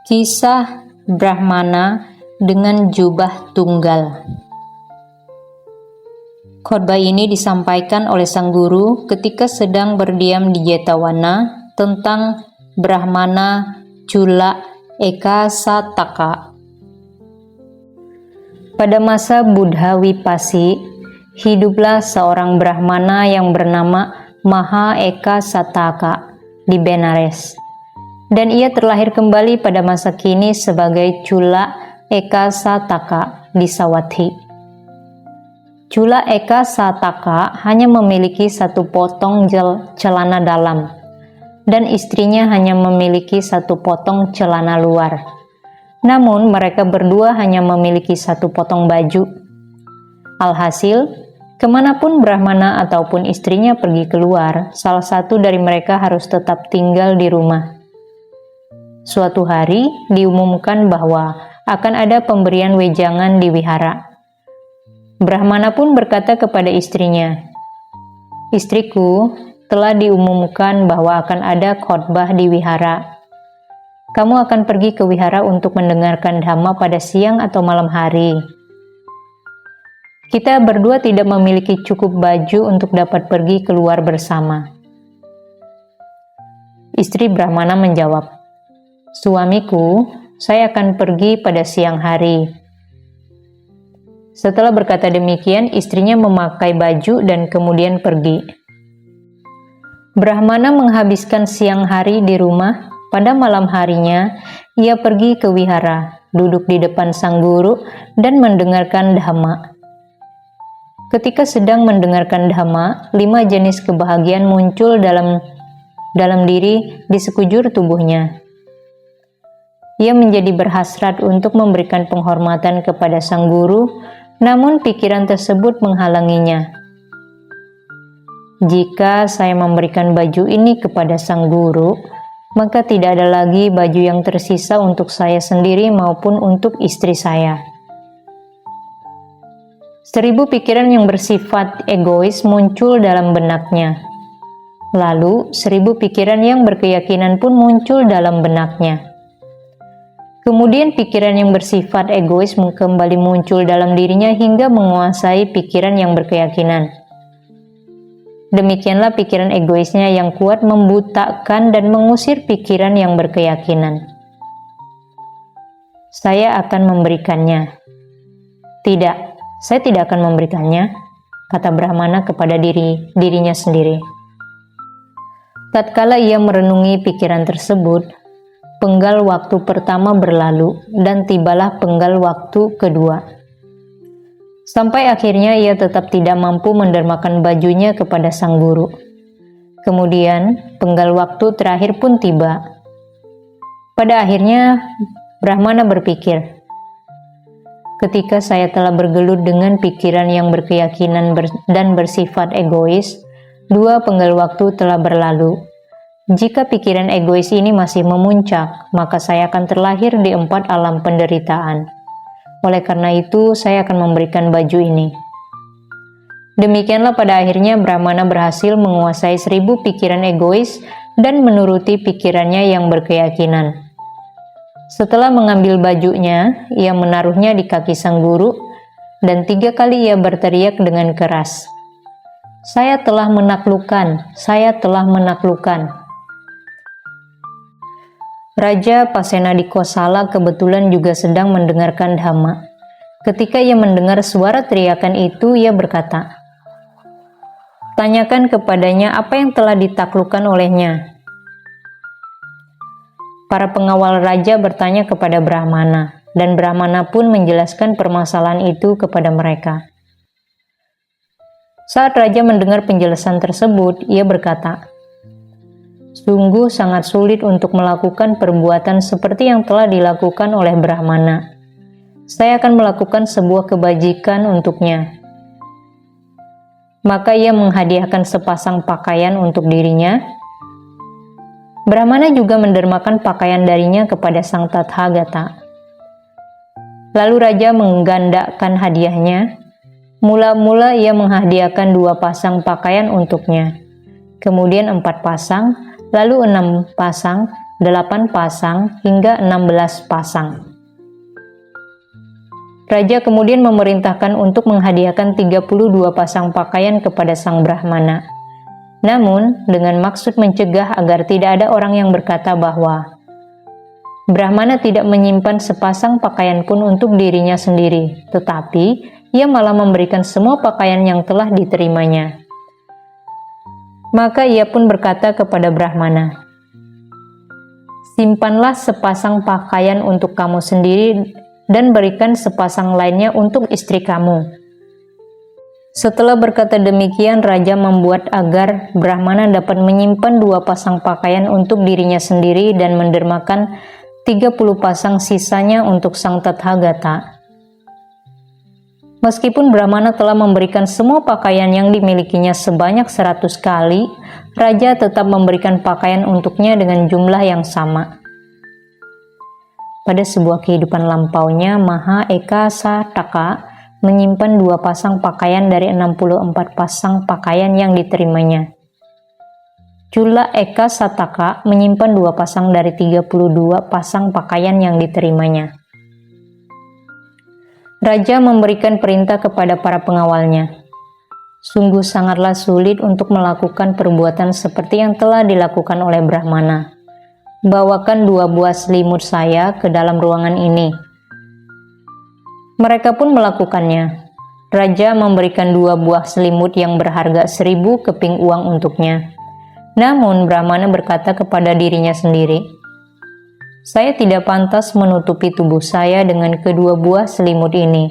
Kisah Brahmana dengan jubah tunggal. Khotbah ini disampaikan oleh sang guru ketika sedang berdiam di Jetavana tentang Brahmana Chula Ekasataka. Pada masa Buddha Vipassi, hiduplah seorang Brahmana yang bernama Maha Ekasataka di Benares. Dan ia terlahir kembali pada masa kini sebagai Chula Ekasataka di Sawathi. Chula Ekasataka hanya memiliki satu potong celana dalam, dan istrinya hanya memiliki satu potong celana luar. Namun mereka berdua hanya memiliki satu potong baju. Alhasil, kemanapun Brahmana ataupun istrinya pergi keluar, salah satu dari mereka harus tetap tinggal di rumah. Suatu hari diumumkan bahwa akan ada pemberian wejangan di wihara. Brahmana pun berkata kepada istrinya, "Istriku, telah diumumkan bahwa akan ada khotbah di wihara. Kamu akan pergi ke wihara untuk mendengarkan dhamma pada siang atau malam hari. Kita berdua tidak memiliki cukup baju untuk dapat pergi keluar bersama." Istri Brahmana menjawab, "Suamiku, saya akan pergi pada siang hari." Setelah berkata demikian, istrinya memakai baju dan kemudian pergi. Brahmana menghabiskan siang hari di rumah. Pada malam harinya, ia pergi ke wihara, duduk di depan sang guru, dan mendengarkan dhamma. Ketika sedang mendengarkan dhamma, 5 jenis kebahagiaan muncul dalam diri di sekujur tubuhnya. Ia menjadi berhasrat untuk memberikan penghormatan kepada sang guru, namun pikiran tersebut menghalanginya. Jika saya memberikan baju ini kepada sang guru, maka tidak ada lagi baju yang tersisa untuk saya sendiri maupun untuk istri saya. 1000 pikiran yang bersifat egois muncul dalam benaknya. Lalu 1000 pikiran yang berkeyakinan pun muncul dalam benaknya. Kemudian pikiran yang bersifat egois kembali muncul dalam dirinya hingga menguasai pikiran yang berkeyakinan. Demikianlah pikiran egoisnya yang kuat membutakan dan mengusir pikiran yang berkeyakinan. "Saya akan memberikannya." "Tidak, saya tidak akan memberikannya," kata Brahmana kepada dirinya sendiri. Tatkala ia merenungi pikiran tersebut, penggal waktu pertama berlalu dan tibalah penggal waktu kedua. Sampai akhirnya ia tetap tidak mampu mendermakan bajunya kepada sang guru. Kemudian penggal waktu terakhir pun tiba. Pada akhirnya Brahmana berpikir, "Ketika saya telah bergelut dengan pikiran yang berkeyakinan dan bersifat egois, 2 penggal waktu telah berlalu. Jika pikiran egois ini masih memuncak, maka saya akan terlahir di 4 alam penderitaan. Oleh karena itu, saya akan memberikan baju ini." Demikianlah pada akhirnya Brahmana berhasil menguasai 1000 pikiran egois dan menuruti pikirannya yang berkeyakinan. Setelah mengambil bajunya, ia menaruhnya di kaki sang guru, dan 3 kali ia berteriak dengan keras, "Saya telah menaklukkan, saya telah menaklukkan." Raja Pasenadikosala kebetulan juga sedang mendengarkan dhamma. Ketika ia mendengar suara teriakan itu, ia berkata, "Tanyakan kepadanya apa yang telah ditaklukkan olehnya." Para pengawal raja bertanya kepada Brahmana, dan Brahmana pun menjelaskan permasalahan itu kepada mereka. Saat raja mendengar penjelasan tersebut, ia berkata, "Sungguh sangat sulit untuk melakukan perbuatan seperti yang telah dilakukan oleh Brahmana. Saya akan melakukan sebuah kebajikan untuknya." Maka ia menghadiahkan sepasang pakaian untuk dirinya. Brahmana juga mendermakan pakaian darinya kepada sang Tathagata. Lalu raja menggandakan hadiahnya. Mula-mula ia menghadiahkan 2 pasang pakaian untuknya, kemudian 4 pasang, lalu 6 pasang, 8 pasang hingga 16 pasang. Raja kemudian memerintahkan untuk menghadiahkan 32 pasang pakaian kepada sang Brahmana. Namun, dengan maksud mencegah agar tidak ada orang yang berkata bahwa Brahmana tidak menyimpan sepasang pakaian pun untuk dirinya sendiri, tetapi ia malah memberikan semua pakaian yang telah diterimanya. Maka ia pun berkata kepada Brahmana, "Simpanlah sepasang pakaian untuk kamu sendiri dan berikan sepasang lainnya untuk istri kamu." Setelah berkata demikian, raja membuat agar Brahmana dapat menyimpan 2 pasang pakaian untuk dirinya sendiri dan mendermakan 30 pasang sisanya untuk sang Tathagata. Meskipun Brahmana telah memberikan semua pakaian yang dimilikinya sebanyak 100 kali, raja tetap memberikan pakaian untuknya dengan jumlah yang sama. Pada sebuah kehidupan lampaunya, Maha Eka Sataka menyimpan 2 pasang pakaian dari 64 pasang pakaian yang diterimanya. Chula Eka Sataka menyimpan 2 pasang dari 32 pasang pakaian yang diterimanya. Raja memberikan perintah kepada para pengawalnya. Sungguh sangatlah sulit untuk melakukan perbuatan seperti yang telah dilakukan oleh Brahmana. Bawakan 2 buah selimut saya ke dalam ruangan ini. Mereka pun melakukannya. Raja memberikan 2 buah selimut yang berharga 1000 keping uang untuknya. Namun Brahmana berkata kepada dirinya sendiri, "Saya tidak pantas menutupi tubuh saya dengan kedua buah selimut ini.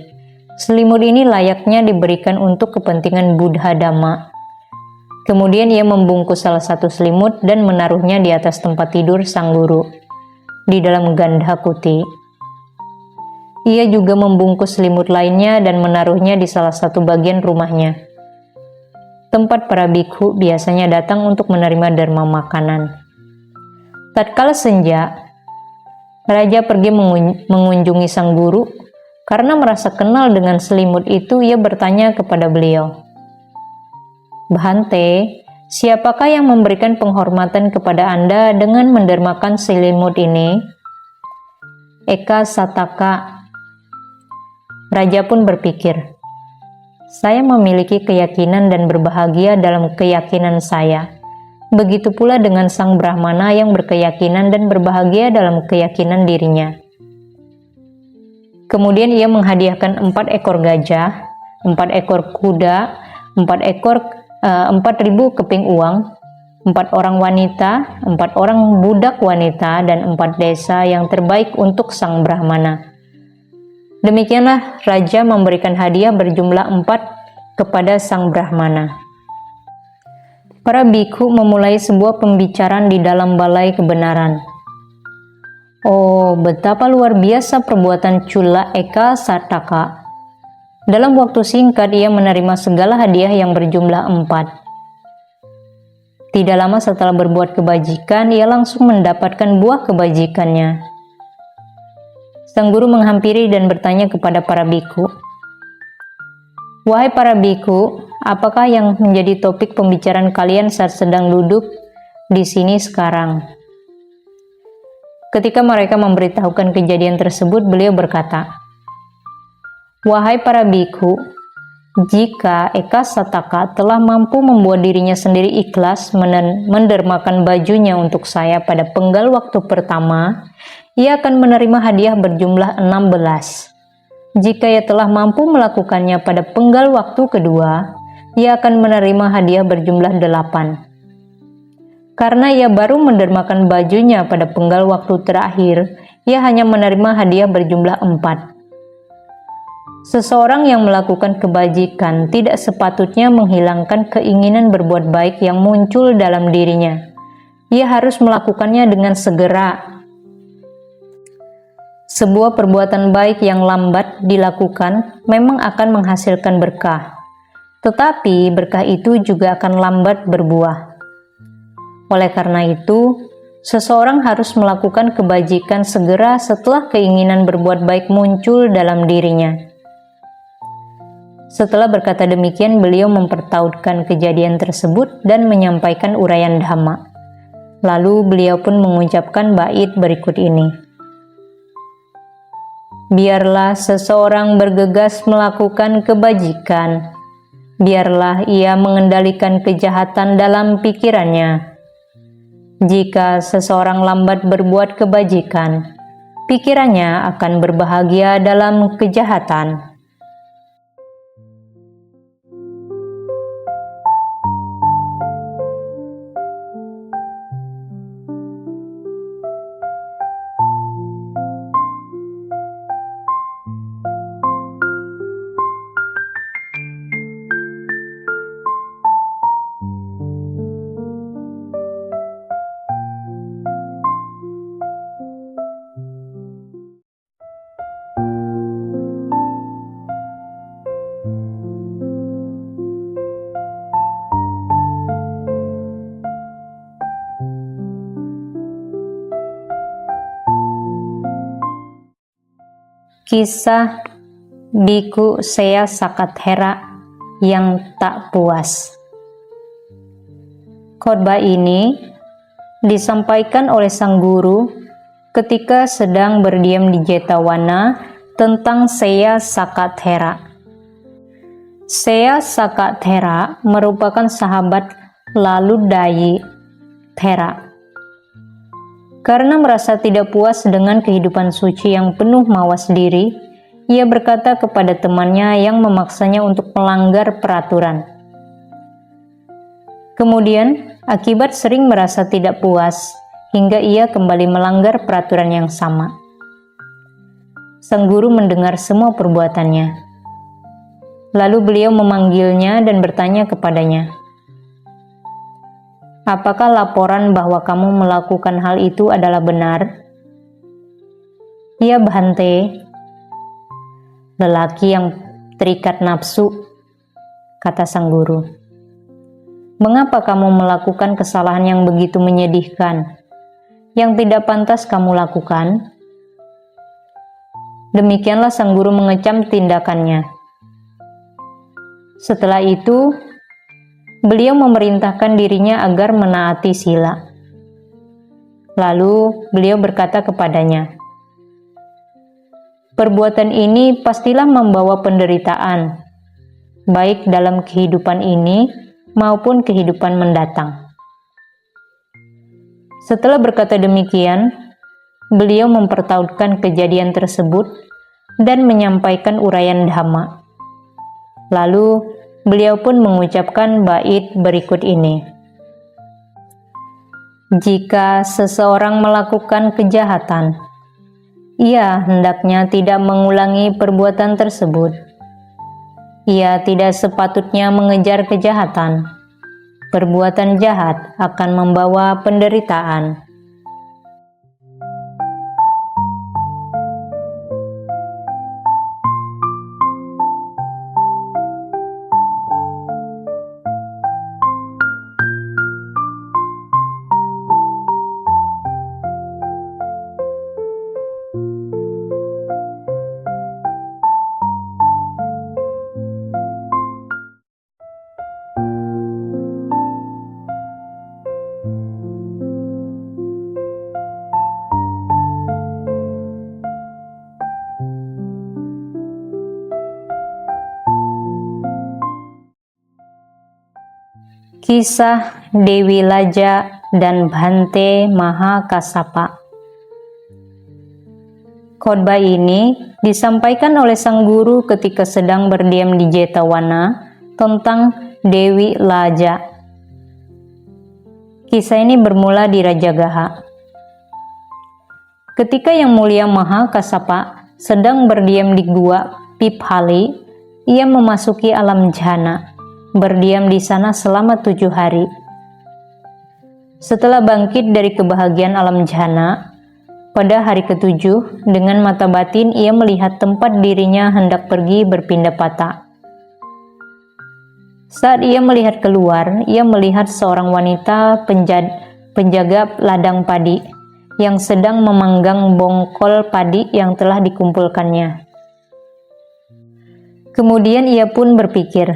Selimut ini layaknya diberikan untuk kepentingan Buddha Dhamma." Kemudian ia membungkus salah satu selimut dan menaruhnya di atas tempat tidur sang guru, di dalam gandha kuti. Ia juga membungkus selimut lainnya dan menaruhnya di salah satu bagian rumahnya, tempat para bikhu biasanya datang untuk menerima dharma makanan. Tatkala senja, raja pergi mengunjungi sang guru. Karena merasa kenal dengan selimut itu, ia bertanya kepada beliau, "Bhante, siapakah yang memberikan penghormatan kepada Anda dengan mendermakan selimut ini?" Eka Sataka. Raja pun berpikir, "Saya memiliki keyakinan dan berbahagia dalam keyakinan saya. Begitu pula dengan sang Brahmana yang berkeyakinan dan berbahagia dalam keyakinan dirinya." Kemudian ia menghadiahkan 4 ekor gajah, 4 ekor kuda, 4.000 keping uang, 4 orang wanita, 4 orang budak wanita, dan 4 desa yang terbaik untuk sang Brahmana. Demikianlah raja memberikan hadiah berjumlah 4 kepada sang Brahmana. Para bikhu memulai sebuah pembicaraan di dalam balai kebenaran. Oh, betapa luar biasa perbuatan Chula Eka Sataka. Dalam waktu singkat ia menerima segala hadiah yang berjumlah 4. Tidak lama setelah berbuat kebajikan, ia langsung mendapatkan buah kebajikannya. Sang guru menghampiri dan bertanya kepada para bikhu, "Wahai para bikhu, apakah yang menjadi topik pembicaraan kalian saat sedang duduk di sini sekarang?" Ketika mereka memberitahukan kejadian tersebut, beliau berkata, "Wahai para bikhu, jika Eka Sataka telah mampu membuat dirinya sendiri ikhlas mendermakan bajunya untuk saya pada penggal waktu pertama, ia akan menerima hadiah berjumlah 16. Jika ia telah mampu melakukannya pada penggal waktu kedua, ia akan menerima hadiah berjumlah 8. Karena ia baru mendermakan bajunya pada penggal waktu terakhir, ia hanya menerima hadiah berjumlah 4. Seseorang yang melakukan kebajikan tidak sepatutnya menghilangkan keinginan berbuat baik yang muncul dalam dirinya. Ia harus melakukannya dengan segera. Sebuah perbuatan baik yang lambat dilakukan memang akan menghasilkan berkah, tetapi berkah itu juga akan lambat berbuah. Oleh karena itu, seseorang harus melakukan kebajikan segera setelah keinginan berbuat baik muncul dalam dirinya. Setelah berkata demikian, beliau mempertautkan kejadian tersebut dan menyampaikan uraian Dhamma. Lalu beliau pun mengucapkan bait berikut ini. Biarlah seseorang bergegas melakukan kebajikan. Biarlah ia mengendalikan kejahatan dalam pikirannya. Jika seseorang lambat berbuat kebajikan, pikirannya akan berbahagia dalam kejahatan. Kisah Biku Sea Sakathera yang tak puas. Khotbah ini disampaikan oleh sang guru ketika sedang berdiam di Jetavana tentang Sea Sakathera. Sea Sakathera merupakan sahabat Laludayi Thera. Karena merasa tidak puas dengan kehidupan suci yang penuh mawas diri, ia berkata kepada temannya yang memaksanya untuk melanggar peraturan. Kemudian, akibat sering merasa tidak puas, hingga ia kembali melanggar peraturan yang sama. Sang guru mendengar semua perbuatannya. Lalu beliau memanggilnya dan bertanya kepadanya, "Apakah laporan bahwa kamu melakukan hal itu adalah benar?" "Ya Bhante, lelaki yang terikat nafsu," kata sang guru. "Mengapa kamu melakukan kesalahan yang begitu menyedihkan, yang tidak pantas kamu lakukan?" Demikianlah sang guru mengecam tindakannya. Setelah itu, beliau memerintahkan dirinya agar menaati sila. Lalu beliau berkata kepadanya, "Perbuatan ini pastilah membawa penderitaan, baik dalam kehidupan ini maupun kehidupan mendatang." Setelah berkata demikian, beliau mempertautkan kejadian tersebut dan menyampaikan uraian dhamma. Lalu beliau pun mengucapkan bait berikut ini. Jika seseorang melakukan kejahatan, ia hendaknya tidak mengulangi perbuatan tersebut. Ia tidak sepatutnya mengejar kejahatan. Perbuatan jahat akan membawa penderitaan. Kisah Dewi Laja dan Bhante Mahakasapa. Khotbah ini disampaikan oleh sang guru ketika sedang berdiam di Jetavana tentang Dewi Laja. Kisah ini bermula di Rajagaha. Ketika Yang Mulia Mahakasapa sedang berdiam di gua Piphali, ia memasuki alam jhana, berdiam di sana selama 7 hari. Setelah bangkit dari kebahagiaan alam jhana, pada hari ke-7, dengan mata batin ia melihat tempat dirinya hendak pergi berpindah patah. Saat ia melihat keluar, ia melihat seorang wanita penjaga ladang padi yang sedang memanggang bongkol padi yang telah dikumpulkannya. Kemudian ia pun berpikir,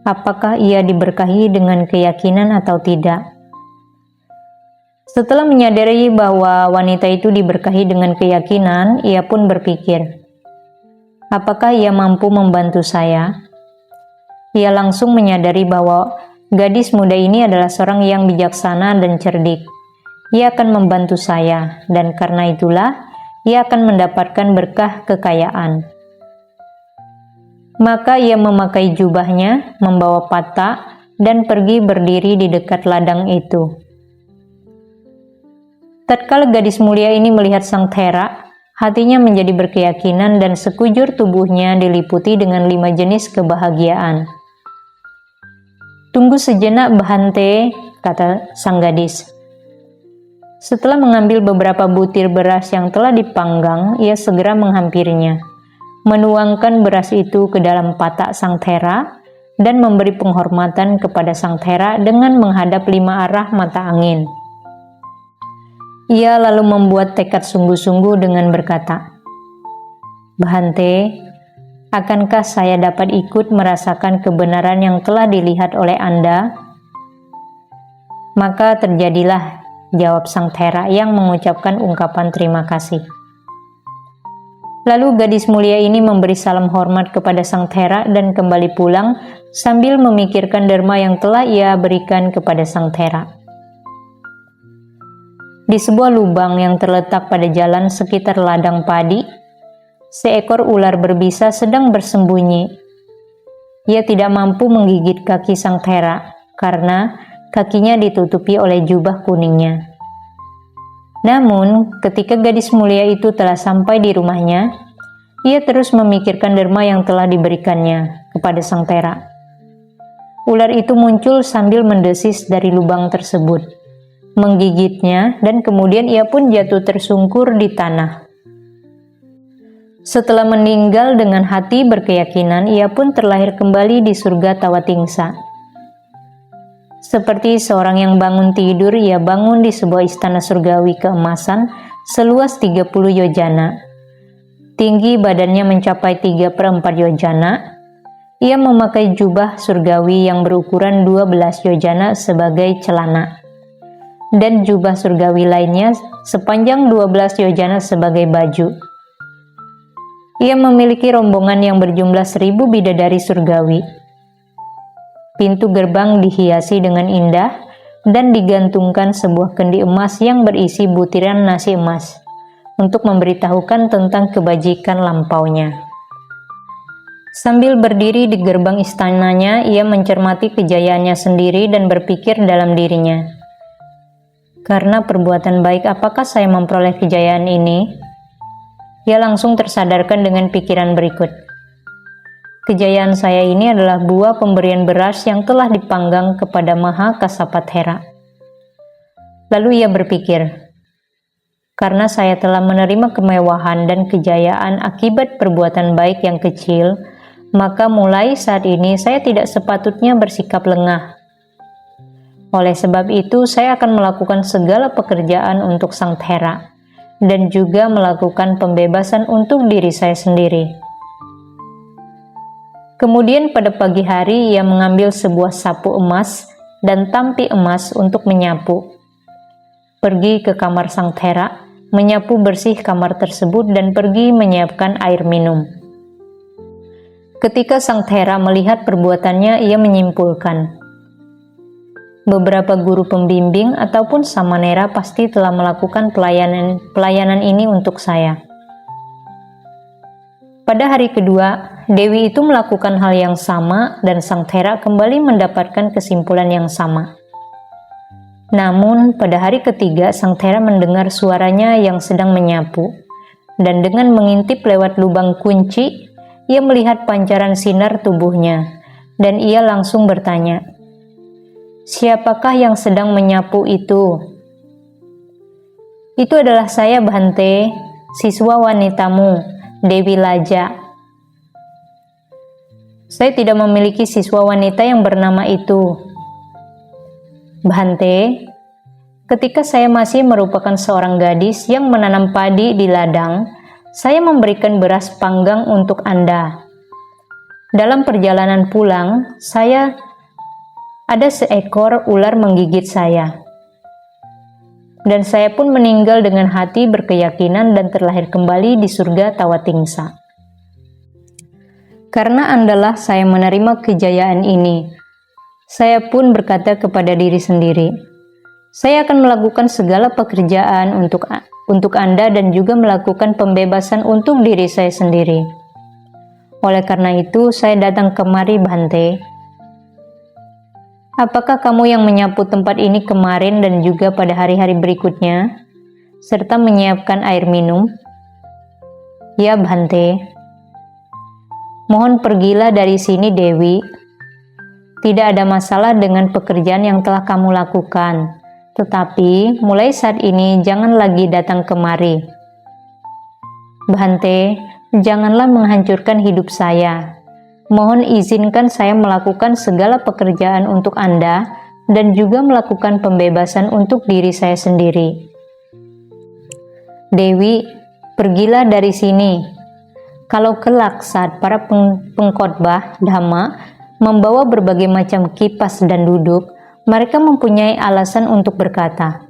apakah ia diberkahi dengan keyakinan atau tidak? Setelah menyadari bahwa wanita itu diberkahi dengan keyakinan, ia pun berpikir, apakah ia mampu membantu saya? Ia langsung menyadari bahwa gadis muda ini adalah seorang yang bijaksana dan cerdik. Ia akan membantu saya, dan karena itulah ia akan mendapatkan berkah kekayaan. Maka ia memakai jubahnya, membawa patak, dan pergi berdiri di dekat ladang itu. Tatkala gadis mulia ini melihat sang Thera, hatinya menjadi berkeyakinan dan sekujur tubuhnya diliputi dengan 5 jenis kebahagiaan. "Tunggu sejenak, Bhante," kata sang gadis. Setelah mengambil beberapa butir beras yang telah dipanggang, ia segera menghampirinya, menuangkan beras itu ke dalam patak sang Thera, dan memberi penghormatan kepada sang Thera dengan menghadap 5 arah mata angin. Ia lalu membuat tekad sungguh-sungguh dengan berkata, "Bhante, akankah saya dapat ikut merasakan kebenaran yang telah dilihat oleh Anda?" Maka terjadilah, jawab sang Thera yang mengucapkan ungkapan terima kasih. Lalu gadis mulia ini memberi salam hormat kepada sang Thera dan kembali pulang sambil memikirkan derma yang telah ia berikan kepada sang Thera. Di sebuah lubang yang terletak pada jalan sekitar ladang padi, seekor ular berbisa sedang bersembunyi. Ia tidak mampu menggigit kaki sang Thera karena kakinya ditutupi oleh jubah kuningnya. Namun, ketika gadis mulia itu telah sampai di rumahnya, ia terus memikirkan derma yang telah diberikannya kepada sang Thera. Ular itu muncul sambil mendesis dari lubang tersebut, menggigitnya, dan kemudian ia pun jatuh tersungkur di tanah. Setelah meninggal dengan hati berkeyakinan, ia pun terlahir kembali di surga Tawatingsa. Seperti seorang yang bangun tidur, ia bangun di sebuah istana surgawi keemasan seluas 30 yojana. Tinggi badannya mencapai 3/4 yojana. Ia memakai jubah surgawi yang berukuran 12 yojana sebagai celana, dan jubah surgawi lainnya sepanjang 12 yojana sebagai baju. Ia memiliki rombongan yang berjumlah 1000 bidadari surgawi. Pintu gerbang dihiasi dengan indah dan digantungkan sebuah kendi emas yang berisi butiran nasi emas untuk memberitahukan tentang kebajikan lampaunya. Sambil berdiri di gerbang istananya, ia mencermati kejayaannya sendiri dan berpikir dalam dirinya, "Karena perbuatan baik apakah saya memperoleh kejayaan ini?" Ia langsung tersadarkan dengan pikiran berikut. Kejayaan saya ini adalah buah pemberian beras yang telah dipanggang kepada Maha Kasapathera. Lalu ia berpikir, karena saya telah menerima kemewahan dan kejayaan akibat perbuatan baik yang kecil, maka mulai saat ini saya tidak sepatutnya bersikap lengah. Oleh sebab itu, saya akan melakukan segala pekerjaan untuk sang Thera, dan juga melakukan pembebasan untuk diri saya sendiri. Kemudian pada pagi hari ia mengambil sebuah sapu emas dan tampi emas untuk menyapu. Pergi ke kamar sang Thera, menyapu bersih kamar tersebut dan pergi menyiapkan air minum. Ketika sang Thera melihat perbuatannya, ia menyimpulkan, beberapa guru pembimbing ataupun samanera pasti telah melakukan pelayanan ini untuk saya. Pada hari kedua, Dewi itu melakukan hal yang sama dan sang Thera kembali mendapatkan kesimpulan yang sama. Namun, pada hari ketiga, sang Thera mendengar suaranya yang sedang menyapu, dan dengan mengintip lewat lubang kunci, ia melihat pancaran sinar tubuhnya, dan ia langsung bertanya, "Siapakah yang sedang menyapu itu?" "Itu adalah saya, Bhante, siswa wanitamu, Dewi Laja." "Saya tidak memiliki siswa wanita yang bernama itu." "Bhante, ketika saya masih merupakan seorang gadis yang menanam padi di ladang, saya memberikan beras panggang untuk Anda. Dalam perjalanan pulang, ada seekor ular menggigit saya. dan saya pun meninggal dengan hati berkeyakinan dan terlahir kembali di surga Tawatingsa. Karena Andalah saya menerima kejayaan ini, saya pun berkata kepada diri sendiri, saya akan melakukan segala pekerjaan untuk Anda dan juga melakukan pembebasan untuk diri saya sendiri. Oleh karena itu, saya datang kemari, Bhante. Apakah kamu yang menyapu tempat ini kemarin dan juga pada hari-hari berikutnya, serta menyiapkan air minum? Ya, Bhante. Mohon pergilah dari sini, Dewi. Tidak ada masalah dengan pekerjaan yang telah kamu lakukan, tetapi mulai saat ini jangan lagi datang kemari. Bhante, janganlah menghancurkan hidup saya. Mohon izinkan saya melakukan segala pekerjaan untuk Anda dan juga melakukan pembebasan untuk diri saya sendiri. Dewi, pergilah dari sini. Kalau kelak saat para pengkhotbah Dhamma membawa berbagai macam kipas dan duduk, mereka mempunyai alasan untuk berkata,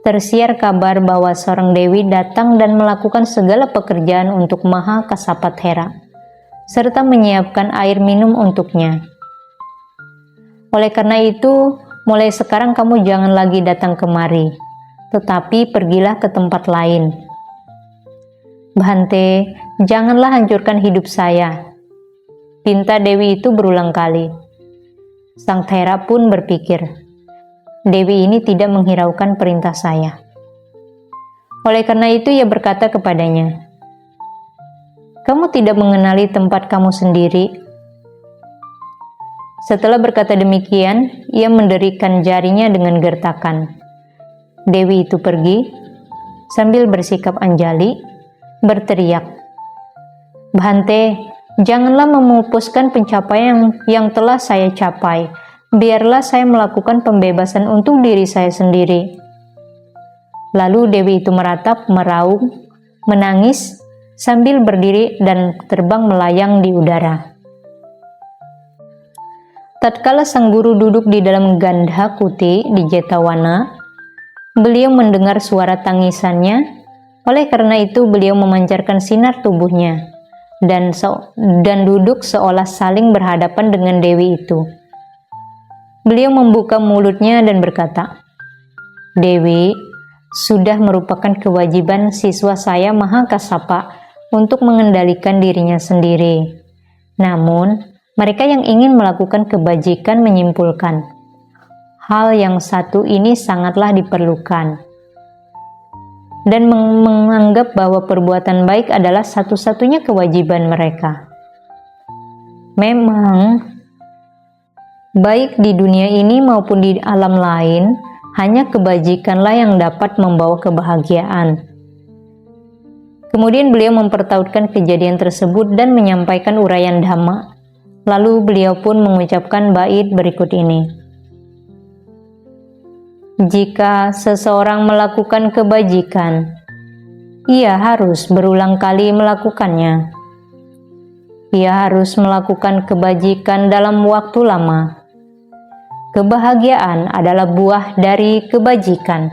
tersiar kabar bahwa seorang Dewi datang dan melakukan segala pekerjaan untuk Maha Kasapathera, serta menyiapkan air minum untuknya. Oleh karena itu, mulai sekarang kamu jangan lagi datang kemari, tetapi pergilah ke tempat lain. Bhante, janganlah hancurkan hidup saya, pinta Dewi itu berulang kali. Sang Thera pun berpikir, Dewi ini tidak menghiraukan perintah saya. Oleh karena itu ia berkata kepadanya, kamu tidak mengenali tempat kamu sendiri. Setelah berkata demikian, ia menderikan jarinya dengan gertakan. Dewi itu pergi, sambil bersikap anjali, berteriak, Bhante, janganlah memupuskan pencapaian yang telah saya capai. Biarlah saya melakukan pembebasan untuk diri saya sendiri. Lalu Dewi itu meratap, meraung, menangis, sambil berdiri dan terbang melayang di udara. Tatkala sang guru duduk di dalam Gandha Kuti di Jetawana, beliau mendengar suara tangisannya. Oleh karena itu beliau memancarkan sinar tubuhnya dan duduk seolah saling berhadapan dengan Dewi itu. Beliau membuka mulutnya dan berkata, Dewi, sudah merupakan kewajiban siswa saya Mahakasapa untuk mengendalikan dirinya sendiri. Namun, mereka yang ingin melakukan kebajikan menyimpulkan, hal yang satu ini sangatlah diperlukan, dan menganggap bahwa perbuatan baik adalah satu-satunya kewajiban mereka. Memang, baik di dunia ini maupun di alam lain, hanya kebajikanlah yang dapat membawa kebahagiaan. Kemudian beliau mempertautkan kejadian tersebut dan menyampaikan uraian Dhamma. Lalu beliau pun mengucapkan bait berikut ini. Jika seseorang melakukan kebajikan, ia harus berulang kali melakukannya. Ia harus melakukan kebajikan dalam waktu lama. Kebahagiaan adalah buah dari kebajikan.